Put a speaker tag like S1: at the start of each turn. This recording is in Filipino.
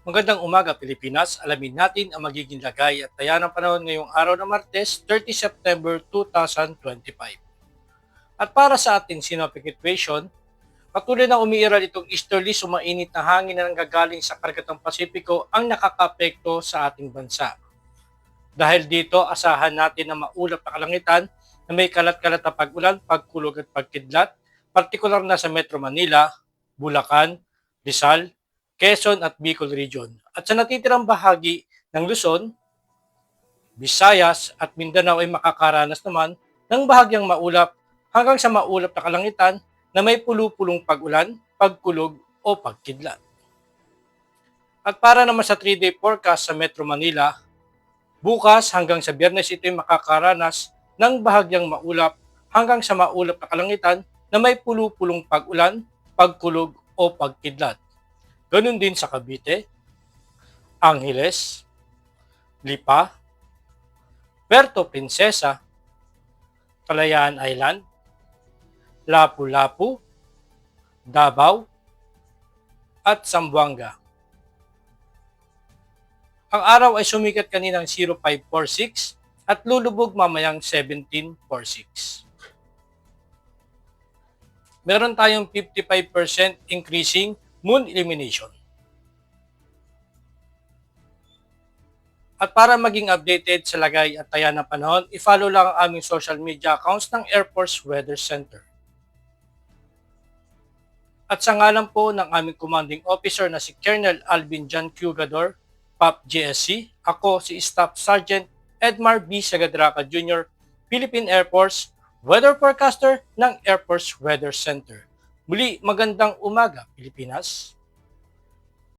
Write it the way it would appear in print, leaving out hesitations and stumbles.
S1: Magandang umaga Pilipinas, alamin natin ang magiging lagay at taya ng panahon ngayong araw ng Martes, 30 September 2025. At para sa ating synoptic situation, patuloy na umiiral itong easterly sumainit na hangin na nanggagaling sa Karagatan Pasipiko ang nakakapekto sa ating bansa. Dahil dito, asahan natin na maulap na kalangitan na may kalat-kalat na pag-ulan, pagkulog at pagkidlat, partikular na sa Metro Manila, Bulacan, Rizal, Quezon at Bicol Region. At sa natitirang bahagi ng Luzon, Visayas at Mindanao ay makakaranas naman ng bahagyang maulap hanggang sa maulap na kalangitan na may pulu-pulong pag-ulan, pagkulog o pagkidlat. At para naman sa 3-day forecast sa Metro Manila, bukas hanggang sa Biyernes ito ay makakaranas ng bahagyang maulap hanggang sa maulap na kalangitan na may pulu-pulong pag-ulan, pagkulog o pagkidlat. Ganun din sa Cavite, Angeles, Lipa, Puerto Princesa, Kalayaan Island, Lapu-Lapu, Davao, at Zamboanga. Ang araw ay sumikat kaninang 0546 at lulubog mamayang 1746. Meron tayong 55% increasing moon illumination. At para maging updated sa lagay at taya ng panahon, i-follow lang ang aming social media accounts ng Air Force Weather Center. At sa ngalan po ng aming commanding officer na si Colonel Alvin John Cugador, PAP GSC, ako si Staff Sergeant Edmar B. Sagadraca Jr., Philippine Air Force, Weather Forecaster ng Air Force Weather Center. Muli, magandang umaga, Pilipinas.